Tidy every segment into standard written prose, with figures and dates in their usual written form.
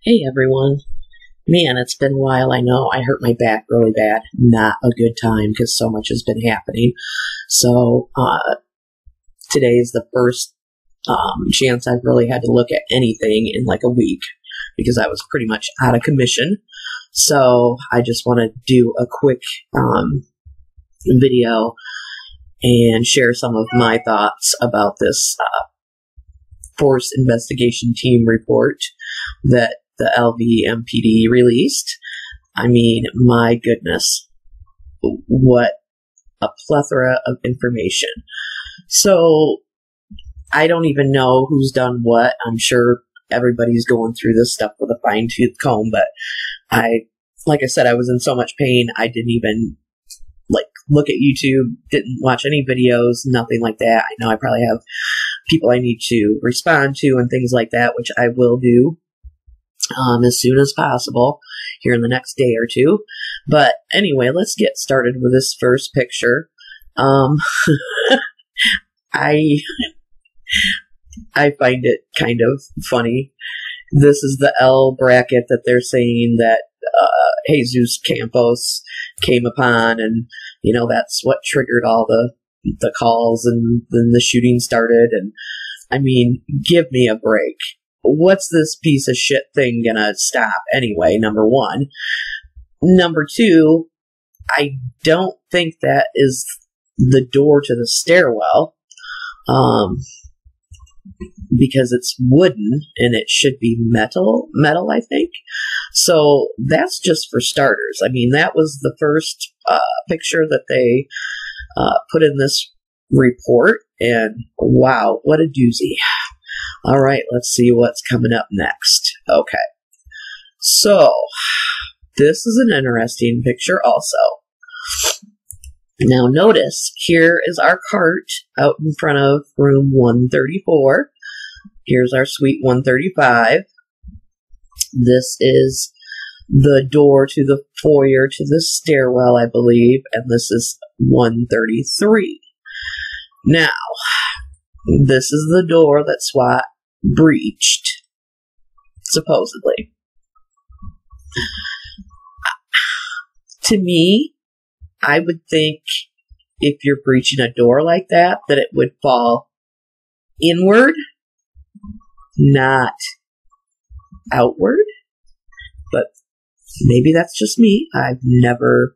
Hey everyone. Man, it's been a while, I know. I hurt my back really bad. Not a good time because so much has been happening. So, today is the first chance I've really had to look at anything in like a week because I was pretty much out of commission. So, I just want to do a quick video and share some of my thoughts about this Force Investigation Team report that the LVMPD released. I mean, my goodness, what a plethora of information. So, I don't even know who's done what. I'm sure everybody's going through this stuff with a fine-tooth comb, but like I said, I was in so much pain, I didn't even look at YouTube, didn't watch any videos, nothing like that. I know I probably have people I need to respond to and things like that, which I will do as soon as possible here in the next day or two. But anyway, let's get started with this first picture. I find it kind of funny. This is the L bracket that they're saying that Jesus Campos came upon, and you know that's what triggered all the calls, and then the shooting started. And I mean, give me a break. What's this piece of shit thing gonna stop anyway, number one? Number two, I don't think that is the door to the stairwell, because it's wooden and it should be metal, I think. So that's just for starters. I mean, that was the first picture that they put in this report, and wow, what a doozy. All right, let's see what's coming up next. Okay, so this is an interesting picture also. Now notice, here is our cart out in front of room 134. Here's our suite 135. This is the door to the foyer to the stairwell, I believe, and this is 133. Now, this is the door that SWAT breached, supposedly. To me, I would think if you're breaching a door like that, that it would fall inward, not outward. But maybe that's just me. I've never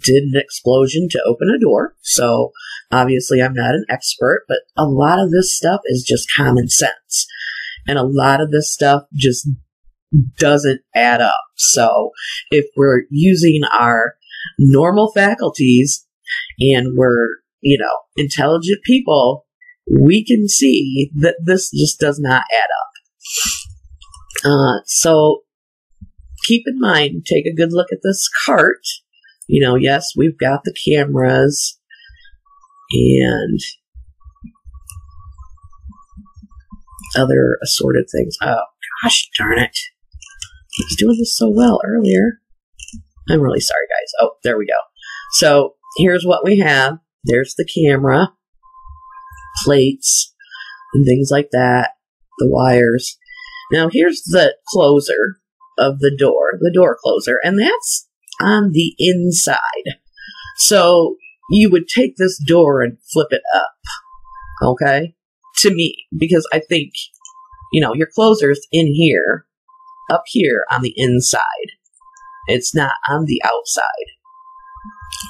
did an explosion to open a door, so obviously I'm not an expert, but a lot of this stuff is just common sense, and a lot of this stuff just doesn't add up. So if we're using our normal faculties and we're, intelligent people, we can see that this just does not add up. So keep in mind, take a good look at this cart. Yes, we've got the cameras and other assorted things. Oh, gosh darn it. I was doing this so well earlier. I'm really sorry, guys. Oh, there we go. So, here's what we have. There's the camera, plates, and things like that, the wires. Now, here's the closer of the door closer, and that's on the inside. So, you would take this door and flip it up, okay? To me, because I think, your closer's in here, up here on the inside. It's not on the outside.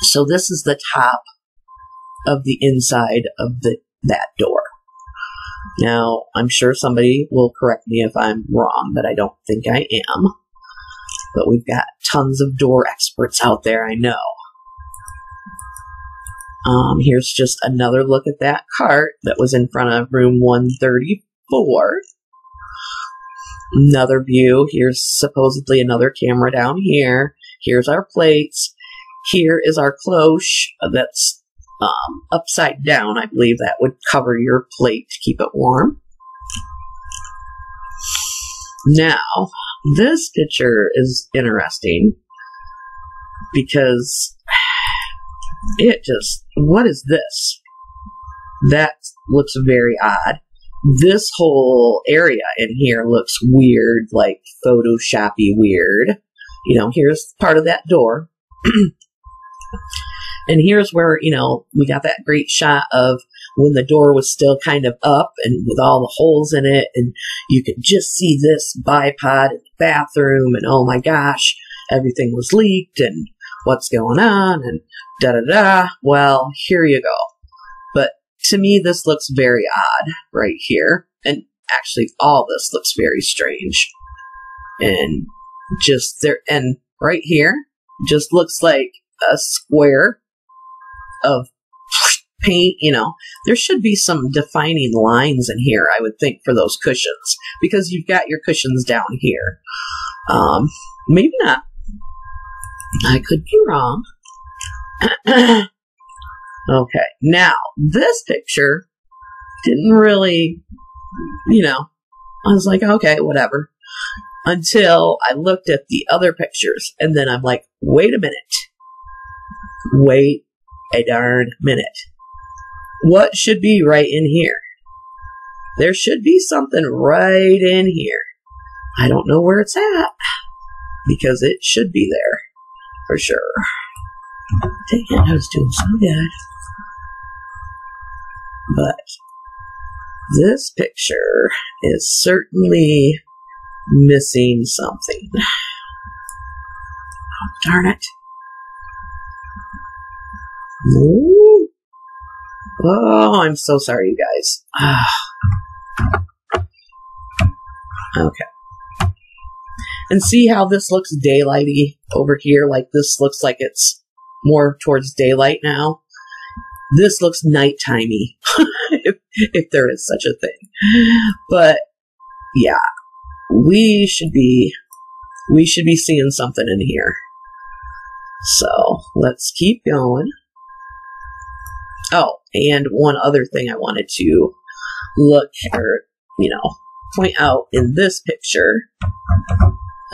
So this is the top of the inside of that door. Now, I'm sure somebody will correct me if I'm wrong, but I don't think I am. But we've got tons of door experts out there, I know. Here's just another look at that cart that was in front of room 134. Another view. Here's supposedly another camera down here. Here's our plates. Here is our cloche that's upside down. I believe that would cover your plate to keep it warm. Now, this picture is interesting because what is this? That looks very odd. this whole area in here looks weird, like Photoshoppy weird. You know, here's part of that door. And here's where, you know, we got that great shot of when the door was still kind of up and with all the holes in it. And you could just see this bipod in the bathroom. And oh my gosh, everything was leaked and what's going on and da-da-da. Well, here you go. But to me, this looks very odd right here. And actually, all this looks very strange. And just there, and right here, just looks like a square of paint. You know, there should be some defining lines in here, I would think, for those cushions, because you've got your cushions down here. Maybe not. I could be wrong. Okay, now this picture didn't really, you know, I was like, okay, whatever, until I looked at the other pictures, and then I'm like, wait a minute. Wait a darn minute. What should be right in here? There should be something right in here. I don't know where it's at, because it should be there, for sure. Dang it, I was doing so good. But this picture is certainly missing something. Oh, darn it. Ooh. Oh, I'm so sorry, you guys. Okay. And see how this looks daylighty over here? Like this looks like it's more towards daylight now. This looks nighttimey, if there is such a thing. But yeah, we should be seeing something in here. So let's keep going. Oh, and one other thing I wanted to look or, you know, point out in this picture.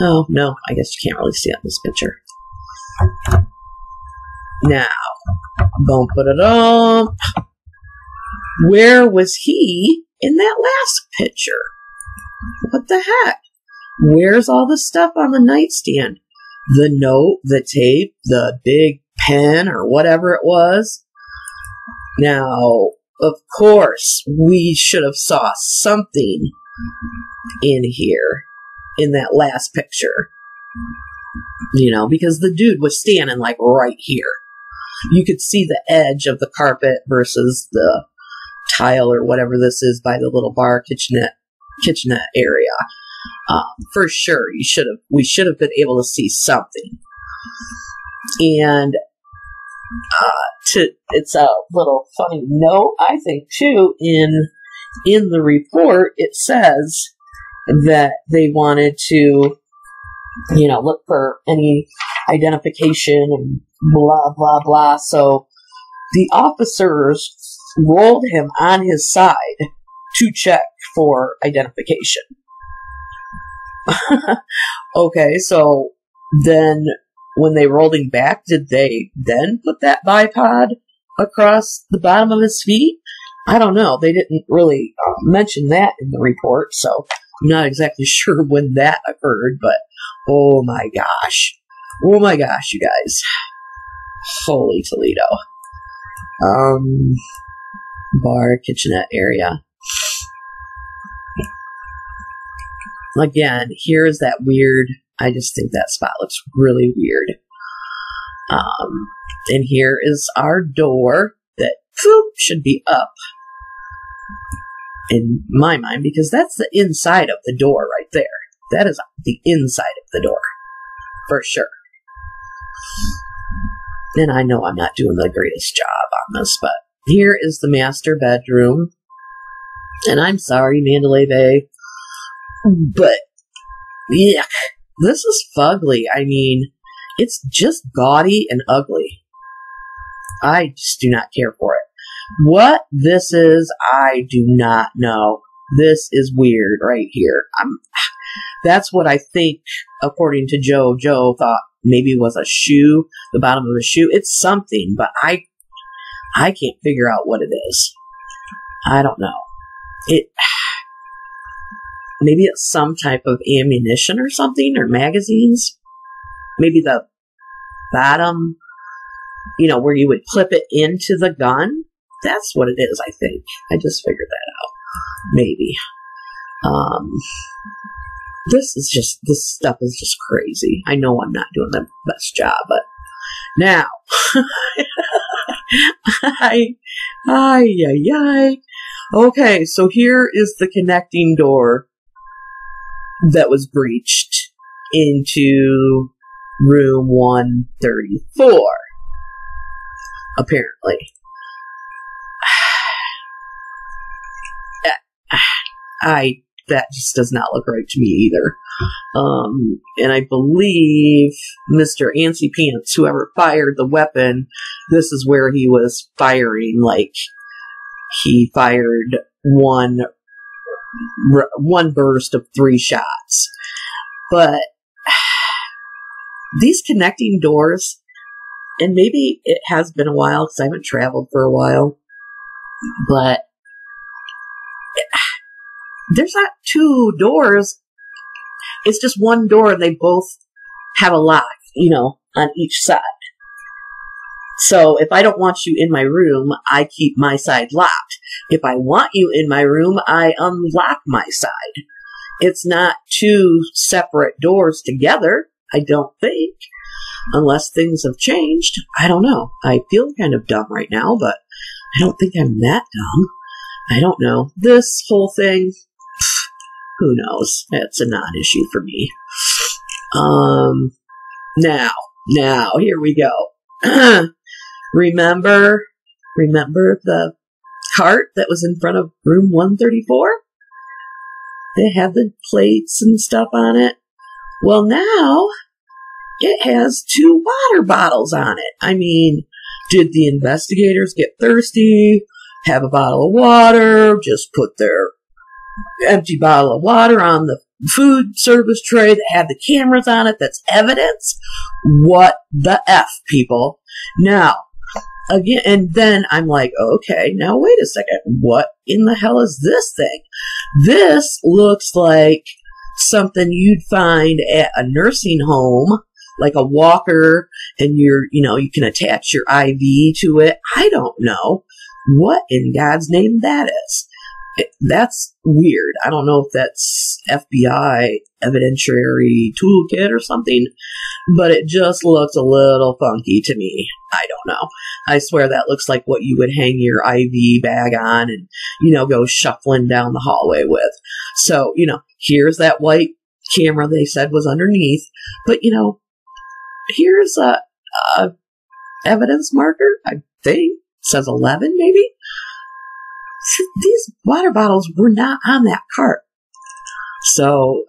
Oh, no, I guess you can't really see it in this picture. Now, boom, put it on. Where was he in that last picture? What the heck? Where's all the stuff on the nightstand? The note, the tape, the big pen, or whatever it was? Now, of course, we should have saw something in here in that last picture. You know, because the dude was standing like right here. You could see the edge of the carpet versus the tile or whatever this is by the little bar kitchenette area. For sure, we should have been able to see something. And it's a little funny note, I think, too. In the report, it says that they wanted to, you know, look for any identification and blah, blah, blah. So the officers rolled him on his side to check for identification. Okay, so then when they rolled him back, did they then put that bipod across the bottom of his feet? I don't know. They didn't really mention that in the report, so I'm not exactly sure when that occurred, but oh my gosh. Oh my gosh, you guys. Holy Toledo. Bar, kitchenette area. Again, here's that weird, I just think that spot looks really weird. And here is our door that should be up in my mind, because that's the inside of the door right there. That is the inside of the door, for sure. And I know I'm not doing the greatest job on this, but here is the master bedroom. And I'm sorry, Mandalay Bay, but yeah, this is fugly. I mean, it's just gaudy and ugly. I just do not care for it. What this is, I do not know. This is weird right here. That's what I think, according to Joe. Joe thought maybe it was a shoe, the bottom of a shoe. It's something, but I can't figure out what it is. I don't know. maybe it's some type of ammunition or something, or magazines. Maybe the bottom, where you would clip it into the gun. That's what it is, I think. I just figured that out. Maybe. This stuff is just crazy. I know I'm not doing the best job, but now, okay, so here is the connecting door that was breached into room 134, apparently. That just does not look right to me either. And I believe Mr. Antsy Pants, whoever fired the weapon, this is where he was firing, like, he fired one burst of 3 shots. But these connecting doors, and maybe it has been a while because I haven't traveled for a while, but there's not 2 doors. It's just one door, and they both have a lock, on each side. So if I don't want you in my room, I keep my side locked. If I want you in my room, I unlock my side. It's not 2 separate doors together, I don't think. Unless things have changed. I don't know. I feel kind of dumb right now, but I don't think I'm that dumb. I don't know. This whole thing, who knows? It's a non-issue for me. Now, here we go. Remember the cart that was in front of room 134? They had the plates and stuff on it. Well, now it has 2 water bottles on it. I mean, did the investigators get thirsty, have a bottle of water, just put their empty bottle of water on the food service tray that had the cameras on it? That's evidence? What the F, people? Now, again, and then I'm like, okay, now wait a second. What in the hell is this thing? This looks like something you'd find at a nursing home, like a walker, and you can attach your IV to it. I don't know what in God's name that is. That's weird. I don't know if that's FBI evidentiary toolkit or something, but it just looks a little funky to me. I don't know. I swear that looks like what you would hang your IV bag on and, go shuffling down the hallway with. So, here's that white camera they said was underneath, but, here's a evidence marker, I think. It says 11, maybe? These water bottles were not on that cart. So,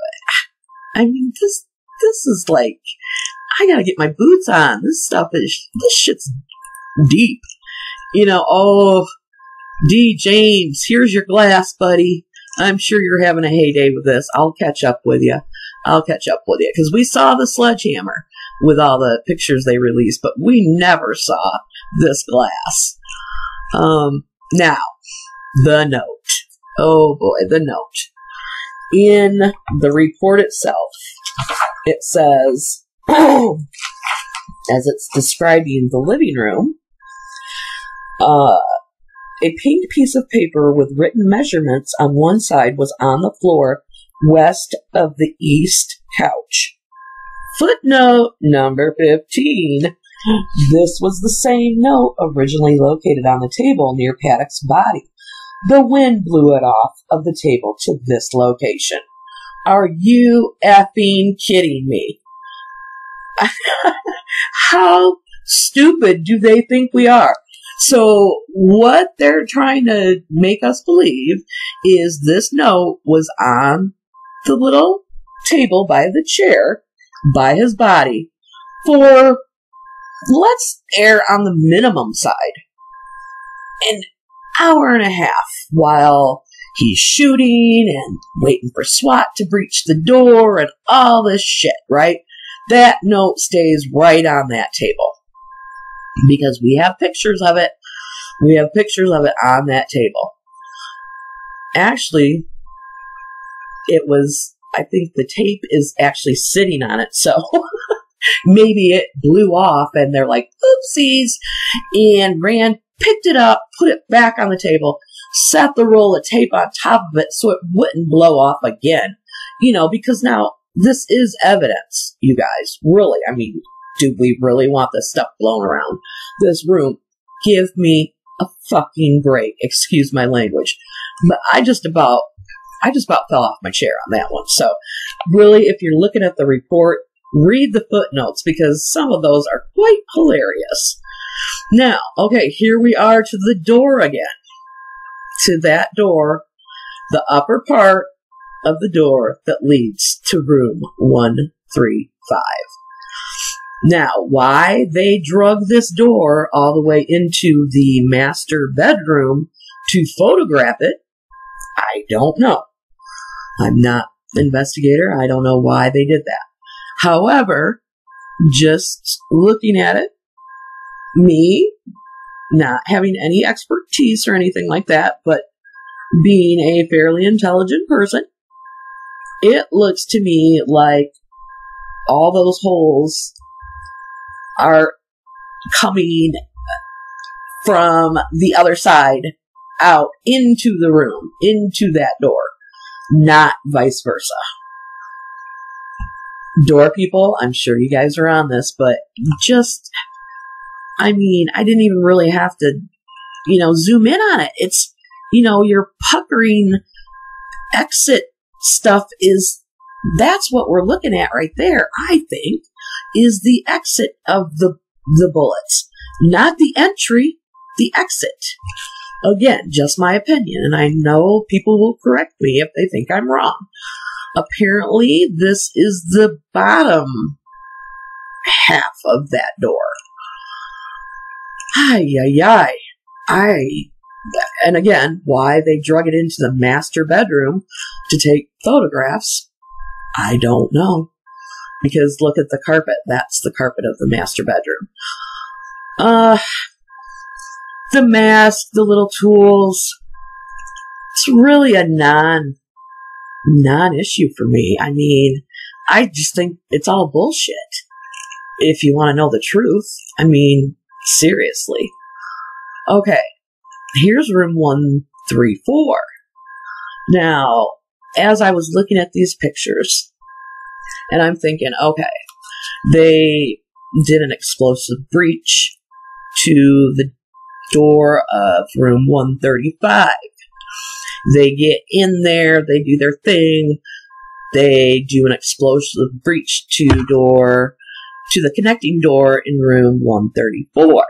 I mean, this is like, I gotta get my boots on. This shit's deep. D. James, here's your glass, buddy. I'm sure you're having a heyday with this. I'll catch up with you. Because we saw the sledgehammer with all the pictures they released, but we never saw this glass. Now, the note. Oh boy, the note. In the report itself, it says, as it's describing the living room, a pink piece of paper with written measurements on one side was on the floor west of the east couch. Footnote number 15. This was the same note originally located on the table near Paddock's body. The wind blew it off of the table to this location. Are you effing kidding me? How stupid do they think we are? So what they're trying to make us believe is this note was on the little table by the chair, by his body, for, let's err on the minimum side, an hour and a half while he's shooting and waiting for SWAT to breach the door and all this shit, right? That note stays right on that table because we have pictures of it. We have pictures of it on that table. Actually, I think the tape is actually sitting on it, so maybe it blew off and they're like, oopsies, and picked it up, put it back on the table, set the roll of tape on top of it so it wouldn't blow off again. Because now this is evidence, you guys. Really, I mean, do we really want this stuff blown around this room? Give me a fucking break. Excuse my language. But I just about fell off my chair on that one. So really, if you're looking at the report, read the footnotes because some of those are quite hilarious. Now, okay, here we are to the door again. To that door, the upper part of the door that leads to room 135. Now, why they drug this door all the way into the master bedroom to photograph it, I don't know. I'm not an investigator. I don't know why they did that. However, just looking at it, me not having any expertise or anything like that, but being a fairly intelligent person, it looks to me like all those holes are coming from the other side out into the room, into that door, not vice versa. Door people, I'm sure you guys are on this, but I didn't even really have to, zoom in on it. It's, your puckering exit stuff that's what we're looking at right there, I think, is the exit of the bullets. Not the entry, the exit. Again, just my opinion, and I know people will correct me if they think I'm wrong. Apparently, this is the bottom half of that door. And again, why they drug it into the master bedroom to take photographs, I don't know. Because look at the carpet. That's the carpet of the master bedroom. The mask, the little tools, it's really a non-issue for me. I just think it's all bullshit. If you want to know the truth, seriously. Okay, here's room 134. Now, as I was looking at these pictures, and I'm thinking, okay, they did an explosive breach to the door of room 135. They get in there, they do their thing, they do an explosive breach to the connecting door in room 134.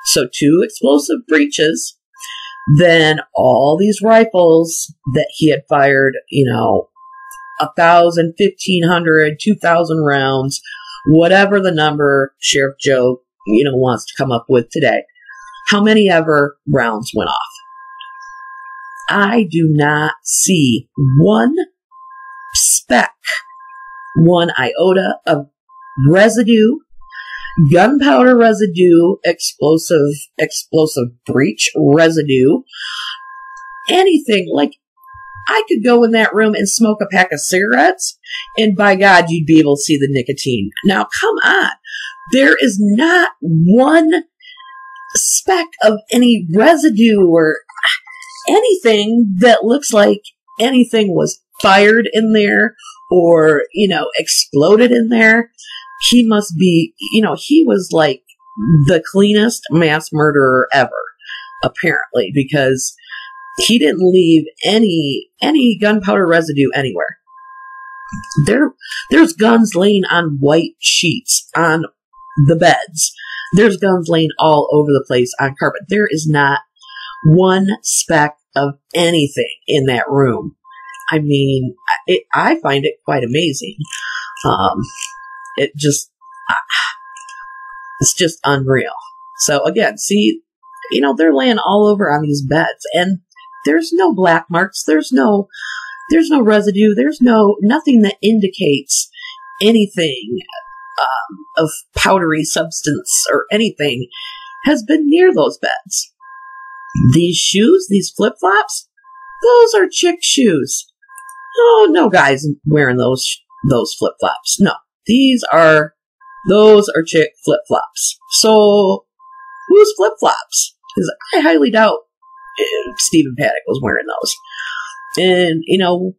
So 2 explosive breaches, then all these rifles that he had fired, 1,000, 1,500, 2,000 rounds, whatever the number Sheriff Joe, wants to come up with today. How many ever rounds went off? I do not see one speck, one iota of residue, gunpowder residue, explosive breach residue, anything. Like, I could go in that room and smoke a pack of cigarettes, and by God, you'd be able to see the nicotine. Now, come on. There is not one speck of any residue or anything that looks like anything was fired in there or, exploded in there. He must be, he was like the cleanest mass murderer ever, apparently, because he didn't leave any gunpowder residue anywhere. There's guns laying on white sheets on the beds. There's guns laying all over the place on carpet. There is not one speck of anything in that room. I find it quite amazing. It's just unreal. So again, see, they're laying all over on these beds, and there's no black marks. There's no residue. There's nothing that indicates anything of powdery substance or anything has been near those beds. These shoes, these flip-flops, those are chick shoes. Oh, no guys wearing those flip-flops. No, those are chick flip-flops. So, whose flip-flops? Because I highly doubt Stephen Paddock was wearing those. And, you know,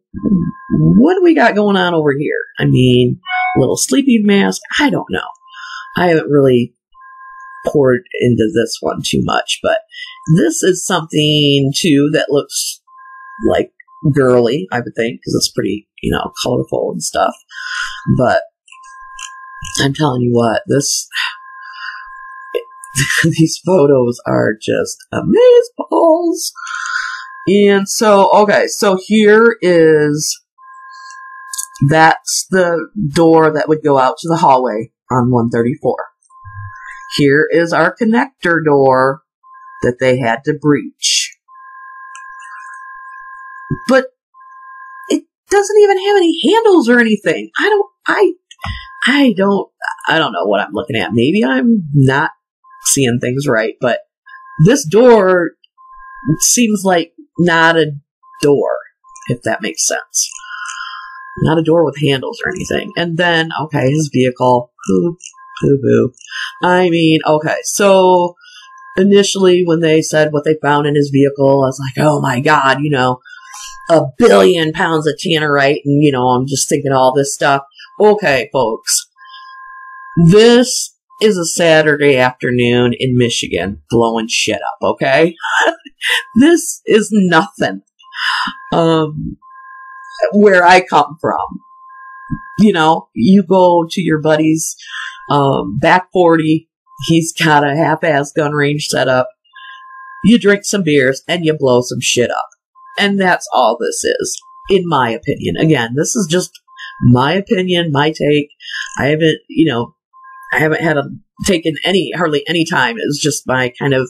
what do we got going on over here? I mean, a little sleeping mask? I don't know. I haven't really poured into this one too much, but this is something, too, that looks like girly, I would think, because it's pretty, you know, colorful and stuff. But I'm telling you what, these photos are just amazeballs. And so, okay, so that's the door that would go out to the hallway on 134. Here is our connector door that they had to breach. But it doesn't even have any handles or anything. I don't know what I'm looking at. Maybe I'm not seeing things right, but this door seems like not a door, if that makes sense. Not a door with handles or anything. And then, okay, his vehicle. Boo. I mean, okay, so initially when they said what they found in his vehicle, I was like, oh my god, you know, 1 billion pounds of tannerite, and, you know, I'm just thinking all this stuff. Okay, folks. This is a Saturday afternoon in Michigan, blowing shit up, okay? This is nothing. Where I come from. You know, you go to your buddy's back 40, he's got a half-ass gun range set up. You drink some beers, and you blow some shit up. And that's all this is, in my opinion. Again, this is just my opinion, my take. I haven't taken hardly any time. It was just my kind of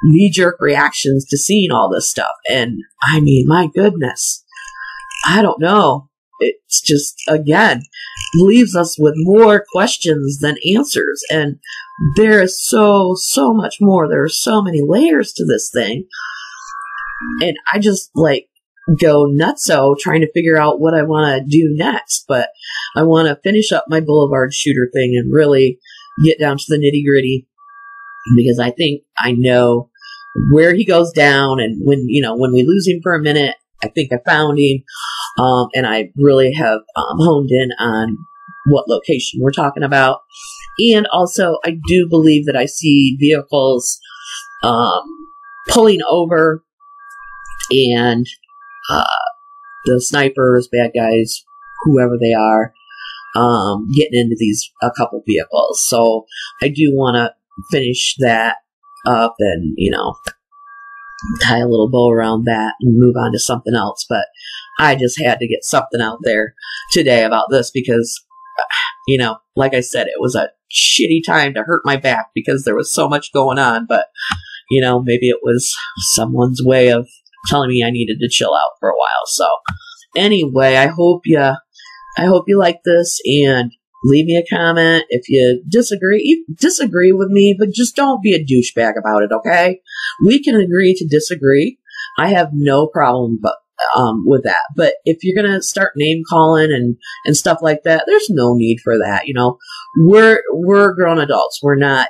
knee-jerk reactions to seeing all this stuff. And, I mean, my goodness. I don't know. It's just, again, leaves us with more questions than answers. And there is so much more. There are so many layers to this thing. And I just, like, go nutso trying to figure out what I want to do next. But I want to finish up my Boulevard shooter thing and really get down to the nitty-gritty. Because I think I know where he goes down. And when we lose him for a minute, I think I found him. And I really have honed in on what location we're talking about. And also, I do believe that I see vehicles pulling over, and the snipers, bad guys, whoever they are, getting into a couple vehicles. So I do want to finish that up and, you know, tie a little bow around that and move on to something else. But I just had to get something out there today about this because, you know, like I said, it was a shitty time to hurt my back because there was so much going on. But, you know, maybe it was someone's way of telling me I needed to chill out for a while. So anyway, I hope you like this, and leave me a comment if you disagree with me, but just don't be a douchebag about it, okay? We can agree to disagree. I have no problem with that. But if you're gonna start name calling and stuff like that, there's no need for that. You know, we're grown adults. We're not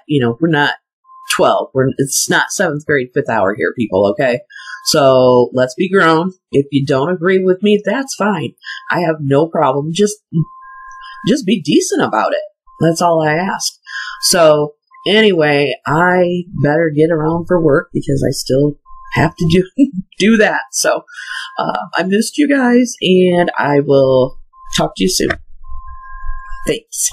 12. It's not 7th grade 5th hour here, people, okay? So let's be grown. If you don't agree with me, that's fine. I have no problem. Just be decent about it. That's all I ask. So anyway, I better get around for work because I still have to do that. So I missed you guys, and I will talk to you soon. Thanks.